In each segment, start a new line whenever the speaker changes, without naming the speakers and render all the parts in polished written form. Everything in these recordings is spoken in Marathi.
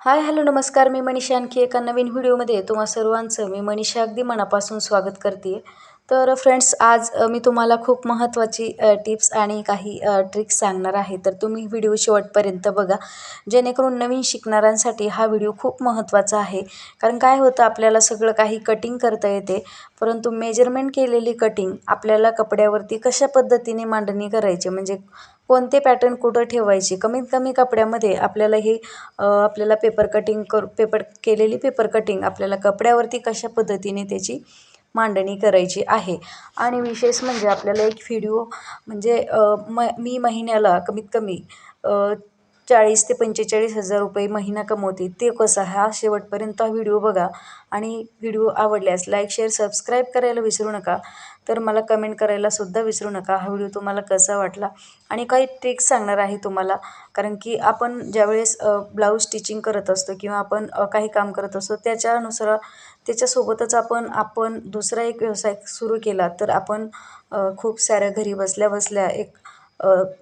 हाय, हॅलो, नमस्कार. मी मनीषा आणखी एका नवीन व्हिडिओमध्ये तुम्हा सर्वांचं मी मनीषा अगदी मनापासून स्वागत करते. तर फ्रेंड्स, आज मी तुम्हाला खूप महत्त्वाची टिप्स आणि काही ट्रिक्स सांगणार आहे. तर तुम्ही व्हिडिओ शेवटपर्यंत बघा, जेणेकरून नवीन शिकणाऱ्यांसाठी हा व्हिडिओ खूप महत्त्वाचा आहे. कारण काय होतं, आपल्याला सगळं काही कटिंग करता येते, परंतु मेजरमेंट केलेली कटिंग आपल्याला कपड्यावरती कशा पद्धतीने मांडणी करायची, म्हणजे कोणते पॅटर्न कुठं ठेवायचे, कमीत कमी कपड्यामध्ये आपल्याला हे आपल्याला पेपर केलेली पेपर कटिंग आपल्याला कपड्यावरती कशा पद्धतीने त्याची मांडणी करायची आहे. आणि विशेष म्हणजे आपल्याला एक व्हिडिओ म्हणजे मी महिन्याला कमीत कमी 40 ते 45,000 रुपये महिना कमवते, ते कसं, हा शेवटपर्यंत हा व्हिडिओ बघा. आणि व्हिडिओ आवडल्यास लाईक, शेअर, सबस्क्राईब करायला विसरू नका. तर मला कमेंट करायला सुद्धा विसरू नका हा व्हिडिओ तुम्हाला कसा वाटला. आणि काही ट्रिक्स सांगणार आहे तुम्हाला, कारण की आपण ज्यावेळेस ब्लाऊज स्टिचिंग करत असतो किंवा आपण काही काम करत असतो, त्याच्यासोबतच आपण दुसरा एक व्यवसाय सुरू केला तर आपण खूप साऱ्या घरी बसल्या बसल्या एक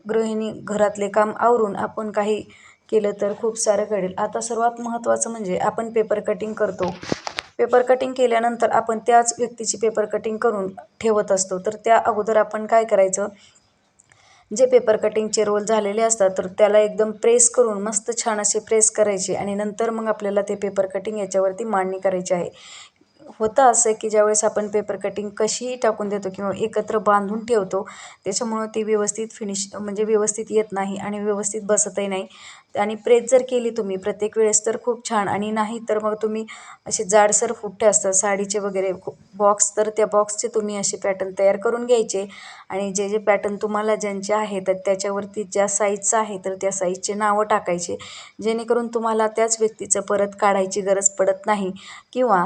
गृहिणी घरातले काम आवरून आपण काही केलं तर खूप सारं घडेल. आता सर्वात महत्त्वाचं म्हणजे आपण पेपर कटिंग करतो. पेपर कटिंग केल्यानंतर आपण त्याच व्यक्तीची पेपर कटिंग करून ठेवत असतो. तर त्या अगोदर आपण काय करायचं, जे पेपर कटिंगचे रोल झालेले असतात तर त्याला एकदम प्रेस करून मस्त छान असे प्रेस करायचे आणि नंतर मग आपल्याला ते पेपर कटिंग याच्यावरती मांडणी करायची आहे. होतं असं की ज्यावेळेस आपण पेपर कटिंग कशीही टाकून देतो किंवा एकत्र बांधून ठेवतो, त्याच्यामुळं ती व्यवस्थित म्हणजे व्यवस्थित येत नाही आणि व्यवस्थित बसतही नाही. आणि प्रेस जर केली तुम्ही प्रत्येक वेळेस तर खूप छान, आणि नाही तर मग तुम्ही असे जाडसर फुट्टे असतात साडीचे वगैरे बॉक्स, तर त्या बॉक्सचे तुम्ही असे पॅटर्न तयार करून घ्यायचे. आणि जे जे पॅटर्न तुम्हाला ज्यांचे आहे तर त्याच्यावरती ज्या साईजचं आहे तर त्या साईजचे नावं टाकायचे, जेणेकरून तुम्हाला त्याच व्यक्तीचं परत काढायची गरज पडत नाही. किंवा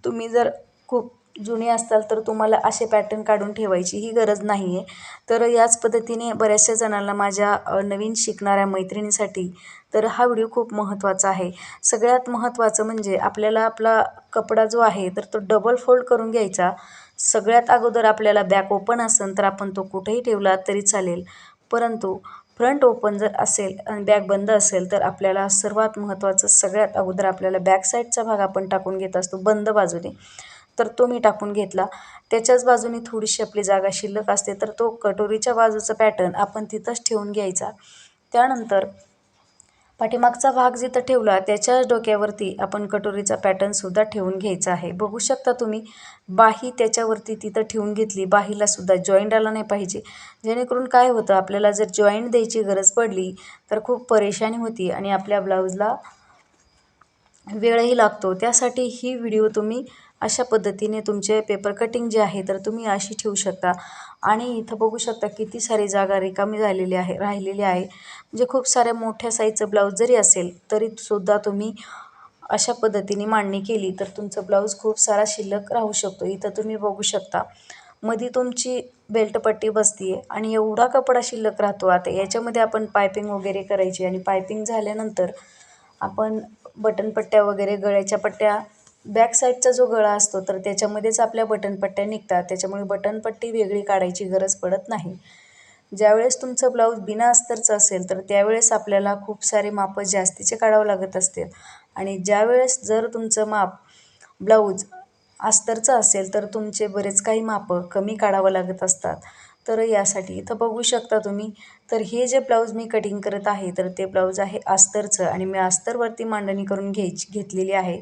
तुम्ही जर खूप जुने असताल तर तुम्हाला असे पॅटर्न काढून ठेवायची ही गरज नाही आहे. तर याच पद्धतीने बऱ्याचशा जणांना, माझ्या नवीन शिकणाऱ्या मैत्रिणीसाठी तर हा व्हिडिओ खूप महत्त्वाचा आहे. सगळ्यात महत्त्वाचं म्हणजे आपल्याला आपला कपडा जो आहे तर तो डबल फोल्ड करून घ्यायचा. सगळ्यात अगोदर आपल्याला बॅक ओपन असेल तर आपण तो कुठेही ठेवला तरी चालेल, परंतु फ्रंट ओपन जर असेल आणि बॅक बंद असेल तर आपल्याला सर्वात महत्त्वाचं, सगळ्यात अगोदर आपल्याला बॅक साईडचा भाग आपण टाकून घेत असतो बंद बाजूने, तर तो मी टाकून घेतला. त्याच्याच बाजूने थोडीशी आपली जागा शिल्लक असते तर तो कटोरीच्या बाजूचा पॅटर्न आपण तिथंच ठेवून घ्यायचा. त्यानंतर पाठीमागचा भाग जिथं ठेवला त्याच्याच डोक्यावरती आपण कटोरीचा पॅटर्नसुद्धा ठेवून घ्यायचा आहे. बघू शकता तुम्ही, बाही त्याच्यावरती तिथं ठेवून घेतली. बाहीलासुद्धा जॉईंट आला नाही पाहिजे, जेणेकरून काय होतं, आपल्याला जर जॉईंट द्यायची गरज पडली तर खूप परेशानी होती आणि आपल्या ब्लाऊजला वेळही लागतो. त्यासाठी ही व्हिडिओ तुम्ही अशा पद्धतीने तुमचे पेपर कटिंग जे आहे तर तुम्ही अशी ठेवू शकता. आणि इथं बघू शकता किती सारी जागा रिकामी राहिलेली आहे. म्हणजे खूप साऱ्या मोठ्या साईजचं ब्लाऊज जरी असेल तरीसुद्धा तुम्ही अशा पद्धतीने मांडणी केली तर तुमचं ब्लाऊज खूप सारा शिल्लक राहू शकतो. इथं तुम्ही बघू शकता मध्ये तुमची बेल्ट पट्टी बसती आहे आणि एवढा कपडा शिल्लक राहतो. आता याच्यामध्ये आपण पायपिंग वगैरे करायची आणि पायपिंग झाल्यानंतर आपण बटनपट्ट्या वगैरे, गळ्याच्या पट्ट्या, बॅक साईडचा जो गळा असतो तर त्याच्यामध्येच आपल्या बटनपट्ट्या निघतात, त्याच्यामुळे बटनपट्टी वेगळी काढायची गरज पडत नाही. ज्यावेळेस तुमचं ब्लाऊज बिना अस्तरचं असेल तर त्यावेळेस आपल्याला खूप सारे मापं जास्तीचे काढावं लागत असते. आणि ज्यावेळेस जर तुमचं माप ब्लाऊज अस्तरचं असेल तर तुमचे बरेच काही मापं कमी काढावं लागत असतात. तर यासाठी इथं बघू शकता तुम्ही, तर हे जे ब्लाऊज मी कटिंग करत आहे तर ते ब्लाऊज आहे अस्तरचं आणि मी अस्तरवरती मांडणी करून घेतलेली आहे.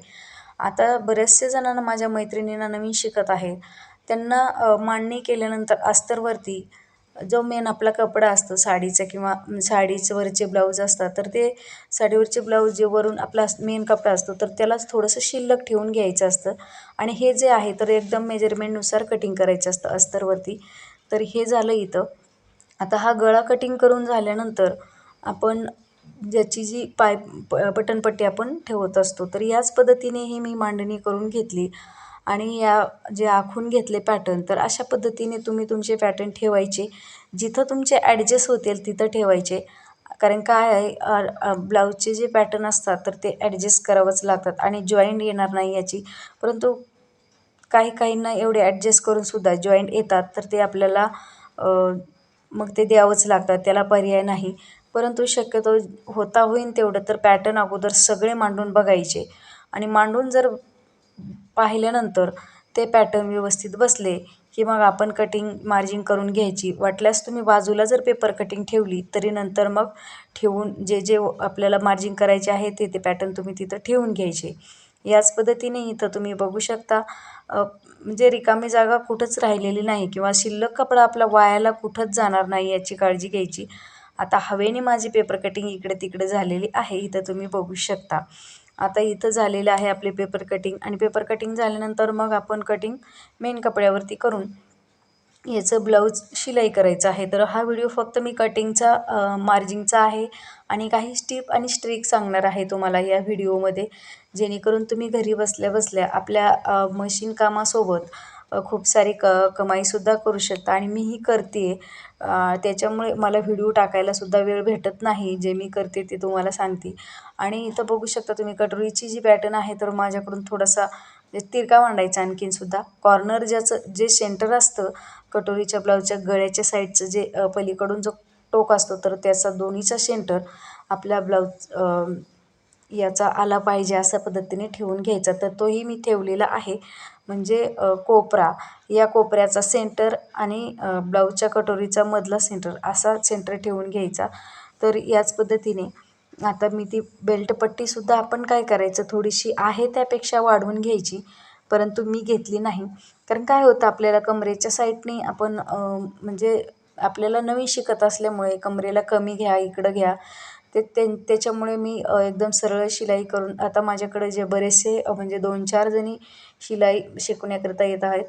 आता बऱ्याचशा जणांना, माझ्या मैत्रिणींना नवीन शिकत आहे, त्यांना मांडणी केल्यानंतर अस्तरवरती जो मेन आपला कपडा असतो साडीचा किंवा साडीवरचे ब्लाऊज असतात तर ते साडीवरचे ब्लाऊज जे वरून आपला मेन कपडा असतो तर त्यालाच थोडंसं शिल्लक ठेवून घ्यायचं असतं. आणि हे जे आहे तर एकदम मेजरमेंटनुसार कटिंग करायचं असतं अस्तरवरती. तर हे झालं इथं. आता हा गळा कटिंग करून झाल्यानंतर आपण ज्याची जी बटनपट्टी आपण ठेवत असतो तर याच पद्धतीने ही मी मांडणी करून घेतली. आणि या जे आखून घेतले पॅटर्न, तर अशा पद्धतीने तुम्ही तुमचे पॅटर्न ठेवायचे. जिथं तुमचे ॲडजस्ट होतील तिथं ठेवायचे. कारण काय आहे, ब्लाऊजचे जे पॅटर्न असतात तर ते ॲडजस्ट करावंच लागतात आणि जॉईंट येणार नाही याची, परंतु काही काहींना एवढे ॲडजस्ट करूनसुद्धा जॉईंट येतात तर ते आपल्याला मग ते द्यावंच लागतात, त्याला पर्याय नाही. परंतु शक्यतो होता होईन तेवढं तर पॅटर्न अगोदर सगळे मांडून बघायचे आणि मांडून जर पाहिल्यानंतर ते पॅटर्न व्यवस्थित बसले की मग आपण कटिंग मार्जिन करून घ्यायची. वाटल्यास तुम्ही बाजूला जर पेपर कटिंग ठेवली तरी नंतर मग ठेवून जे आपल्याला मार्जिन करायचे आहे ते पॅटर्न तुम्ही तिथं ठेवून घ्यायचे. याच पद्धतीने इथं तुम्ही बघू शकता म्हणजे रिकामी जागा कुठंच राहिलेली नाही किंवा शिल्लक कपडा आपला वायाला कुठंच जाणार नाही याची काळजी घ्यायची. आता हवेने माझी पेपर कटिंग इकडे तिकडे झालेली आहे, इथं तुम्ही बघू शकता. आता इथं झालेलं आहे आपले पेपर कटिंग आणि पेपर कटिंग झाल्यानंतर मग आपण कटिंग मेन कपड्यावरती करून याचं ब्लाऊज शिलाई करायचं आहे. तर हा व्हिडिओ फक्त मी कटिंगचा मार्जिंगचा आहे आणि काही टिप आणि ट्रिक सांगणार आहे तुम्हाला या व्हिडिओमध्ये, जेणेकरून तुम्ही घरी बसल्या बसल्या आपल्या मशीन कामासोबत खूप सारी कमाईसुद्धा करू शकता आणि मीही करते आहे. त्याच्यामुळे मला व्हिडिओ टाकायलासुद्धा वेळ भेटत नाही. जे मी करते ते तुम्हाला सांगते. आणि इथं बघू शकता तुम्ही कटोरीची जी पॅटर्न आहे तर माझ्याकडून थोडासा तिरका मांडायचा आणखीनसुद्धा. कॉर्नर ज्याचं जे सेंटर असतं कटोरीच्या ब्लाऊजच्या गळ्याच्या साईडचं जे पलीकडून जो टोक असतो तर त्याचा दोन्हीचा सेंटर आपल्या ब्लाऊज याचा आला पाहिजे अशा पद्धतीने ठेवून घ्यायचा. तर तोही मी ठेवलेला आहे. म्हणजे कोपरा, या कोपऱ्याचा सेंटर आणि ब्लाऊजच्या कटोरीचा मधला सेंटर असा सेंटर ठेवून घ्यायचा. तर याच पद्धतीने आता मी ती बेल्ट पट्टीसुद्धा आपण काय करायचं, थोडीशी आहे त्यापेक्षा वाढवून घ्यायची, परंतु मी घेतली नाही. कारण काय होतं आपल्याला कमरेच्या साईडने आपण म्हणजे आपल्याला नवीन शिकत असल्यामुळे कमरेला कमी घ्या, इकडं घ्या, त्याच्यामुळे मी एकदम सरळ शिलाई करून आता माझ्याकडे जे बरेचसे म्हणजे 2-4 जणी शिलाई शिकवण्याकरिता येत आहेत.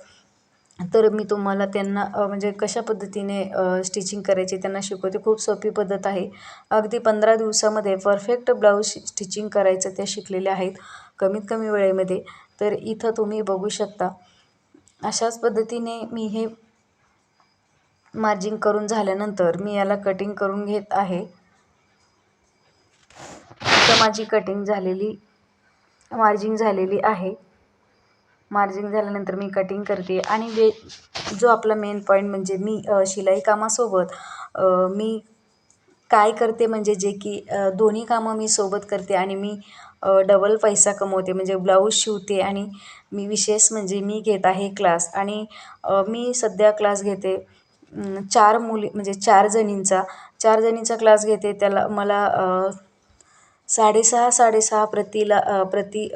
तर मी तुम्हाला त्यांना म्हणजे कशा पद्धतीने स्टिचिंग करायची त्यांना शिकवते. खूप सोपी पद्धत आहे. अगदी 15 दिवसामध्ये परफेक्ट ब्लाऊज स्टिचिंग करायचं त्या शिकलेल्या आहेत, कमीत कमी वेळेमध्ये. तर इथं तुम्ही बघू शकता. अशाच पद्धतीने मी हे मार्जिंग करून झाल्यानंतर मी याला कटिंग करून घेत आहे. तर माझी कटिंग झालेली मार्जिंग झालेली आहे. मार्जिंग झाल्यानंतर मी कटिंग करते आणि जो आपला मेन पॉईंट म्हणजे मी शिलाई कामासोबत मी काय करते म्हणजे जे की दोन्ही कामं मी सोबत करते आणि मी डबल पैसा कमवते. म्हणजे ब्लाऊज शिवते आणि मी विशेष म्हणजे मी घेत आहे क्लास आणि मी सध्या क्लास घेते 4 मुली म्हणजे 4 जणींचा क्लास घेते. त्याला मला 6.5 प्रति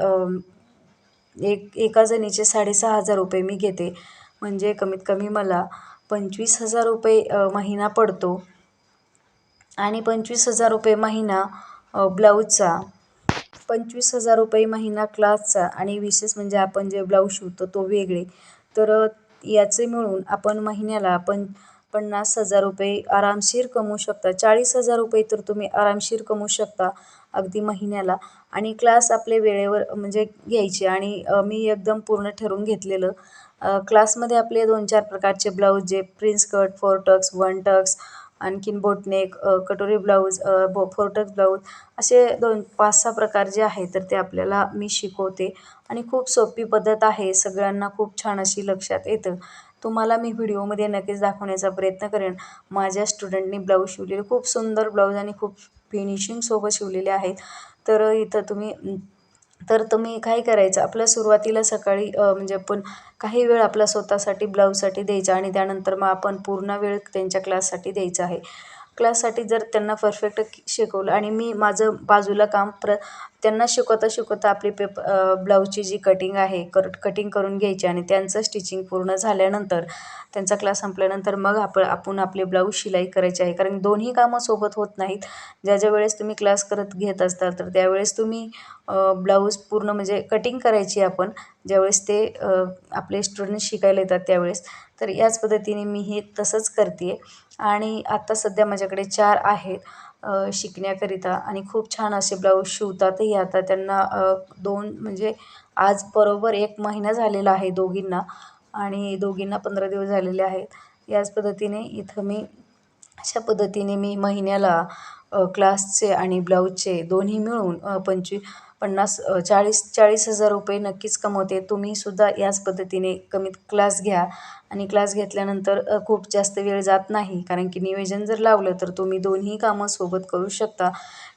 एका जणीचे 6,500 रुपये मी घेते. म्हणजे कमीत कमी मला 25,000 रुपये महिना पडतो आणि 25,000 रुपये महिना ब्लाऊजचा, 25,000 रुपये महिना क्लासचा आणि विशेष म्हणजे आपण जे ब्लाऊज शिवतो तो वेगळे. तर याचे मिळून आपण महिन्याला 50,000 रुपये आरामशीर कमवू शकता. 40,000 रुपये तर तुम्ही आरामशीर कमवू शकता अगदी महिन्याला. आणि क्लास आपले वेळेवर म्हणजे घ्यायचे आणि मी एकदम पूर्ण ठरवून घेतलेलं. क्लासमध्ये आपले 2-4 प्रकारचे ब्लाऊज जे प्रिन्स कट, 4 टक्स, 1 टक्स, आणखीन बोटनेक, कटोरी ब्लाऊज, 4 टक्स ब्लाऊज असे 5-6 प्रकार जे आहेत तर ते आपल्याला मी शिकवते आणि खूप सोपी पद्धत आहे. सगळ्यांना खूप छान अशी लक्षात येतं. तुम्हाला मी व्हिडिओमध्ये नक्कीच दाखवण्याचा प्रयत्न करेन. माझ्या स्टुडंटनी ब्लाऊज शिवलेले खूप सुंदर ब्लाऊज आणि खूप फिनिशिंगसोबत शिवलेले आहेत. तर तुम्ही काय करायचं, आपल्या सुरुवातीला सकाळी म्हणजे आपण काही वेळ आपला स्वतःसाठी ब्लाऊजसाठी द्यायचा आणि त्यानंतर मग आपण पूर्ण वेळ त्यांच्या क्लाससाठी द्यायचा आहे. क्लाससाठी जर त्यांना परफेक्ट शिकवलं आणि मी माझं बाजूला काम त्यांना शिकवता शिकवता आपली ब्लाऊजची जी कटिंग आहे कटिंग करून घ्यायची आणि त्यांचं स्टिचिंग पूर्ण झाल्यानंतर त्यांचा क्लास संपल्यानंतर मग आपण आपले ब्लाऊज शिलाई करायचे आहे. कारण दोन्ही कामं सोबत होत नाहीत. ज्या वेळेस तुम्ही क्लास घेत असताल तर त्यावेळेस तुम्ही ब्लाऊज पूर्ण म्हणजे कटिंग करायची आपण ज्यावेळेस ते आपले स्टुडंट शिकायला येतात त्यावेळेस. तर याच पद्धतीने मी हे तसंच करते आणि आत्ता सध्या माझ्याकडे 4 आहेत शिकण्याकरिता आणि खूप छान असे ब्लाऊज शिवतातही. आता त्यांना 2 म्हणजे आज बरोबर 1 महिना झालेला आहे दोघींना आणि दोघींना 15 दिवस झालेले आहेत. याच पद्धतीने इथं मी अशा पद्धतीने मी महिन्याला क्लासचे आणि ब्लाऊजचे दोन्ही मिळून ₹40,000 रुपये नक्कीच कमवते. तुम्हीसुद्धा याच पद्धतीने कमीत क्लास घ्या आणि क्लास घेतल्यानंतर खूप जास्त वेळ जात नाही, कारण की नियोजन जर लावलं तर तुम्ही दोन्ही कामं सोबत करू शकता.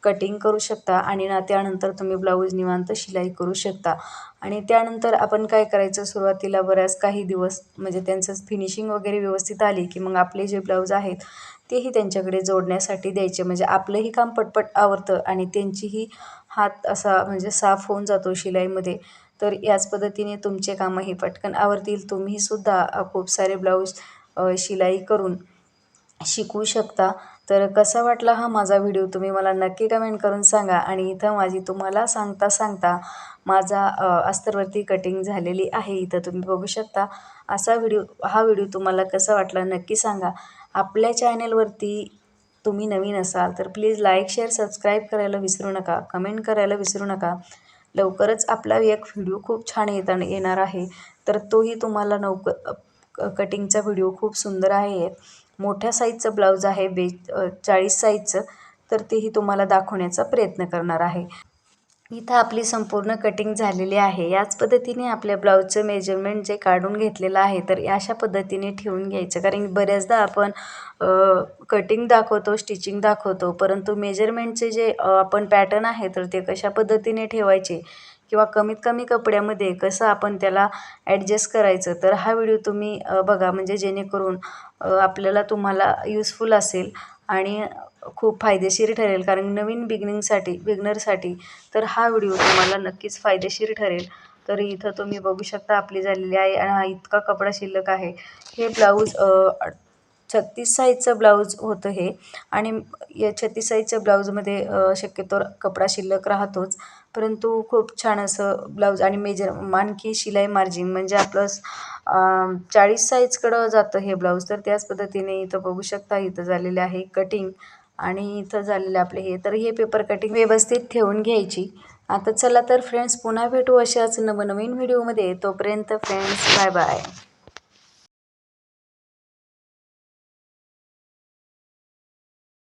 कटिंग करू शकता आणि त्यानंतर तुम्ही ब्लाऊज निवांत शिलाई करू शकता. आणि त्यानंतर आपण काय करायचं, सुरुवातीला बऱ्याच काही दिवस म्हणजे त्यांचं फिनिशिंग वगैरे व्यवस्थित आली की मग आपले जे ब्लाऊज आहेत तेही त्यांच्याकडे जोडण्यासाठी द्यायचे. म्हणजे आपलंही काम पटपट आवरतं आणि त्यांचीही हात असा म्हणजे साफ होऊन जातो शिलाईमध्ये. तर याच पद्धतीने तुमचे कामंही पटकन आवरतील. तुम्हीसुद्धा खूप सारे ब्लाऊज शिलाई करून शिकू शकता. तर कसा वाटला हा माझा व्हिडिओ तुम्ही मला नक्की कमेंट करून सांगा. आणि इथं माझी तुम्हाला सांगता सांगता माझा अस्तरवरती कटिंग झालेली आहे. इथं तुम्ही बघू शकता. हा व्हिडिओ तुम्हाला कसा वाटला नक्की सांगा. आपल्या चॅनेलवरती तुम्ही नवीन असाल तर प्लीज लाईक, शेअर, सबस्क्राईब करायला विसरू नका. कमेंट करायला विसरू नका. लवकरच आपला एक व्हिडिओ खूप छान येणार आहे. तर तोही तुम्हाला कटिंगचा व्हिडिओ खूप सुंदर आहे. मोठ्या साईजचं ब्लाऊज आहे 40 साईजचं. तर तेही तुम्हाला दाखवण्याचा प्रयत्न करणार आहे. इथं आपली संपूर्ण कटिंग झालेली आहे. याच पद्धतीने आपल्या ब्लाऊजचं मेजरमेंट जे काढून घेतलेलं आहे तर अशा पद्धतीने ठेवून घ्यायचं. कारण बऱ्याचदा आपण कटिंग दाखवतो, स्टिचिंग दाखवतो, परंतु मेजरमेंटचे जे आपण पॅटर्न आहे तर ते कशा पद्धतीने ठेवायचे किंवा कमीत कमी कपड्यामध्ये कसं आपण त्याला ॲडजस्ट करायचं, तर हा व्हिडिओ तुम्ही बघा. म्हणजे जेणेकरून तुम्हाला युजफुल असेल आणि खूप फायदेशीर ठरेल. कारण नवीन बिगनरसाठी तर हा व्हिडिओ तुम्हाला नक्कीच फायदेशीर ठरेल. तर इथं तुम्ही बघू शकता आपली झालेली आहे आणि हा इतका कपडा शिल्लक आहे. हे ब्लाऊज 36 साईजचं ब्लाऊज होतं हे. आणि या 36 साईजच्या ब्लाऊजमध्ये शक्यतोवर कपडा शिल्लक राहतोच, परंतु खूप छान असं ब्लाऊज आणि आणखी शिलाई मार्जिन म्हणजे आपलं 40 साईजकडं जातं हे ब्लाऊज. तर त्याच पद्धतीने इथं बघू शकता. इथं झालेले आहे कटिंग आणि इथं झालेले आपले हे. तर हे पेपर कटिंग व्यवस्थित ठेवून घ्यायची. आता चला तर फ्रेंड्स, पुन्हा भेटू अशाच नवनवीन व्हिडिओमध्ये. तोपर्यंत फ्रेंड्स, बाय बाय.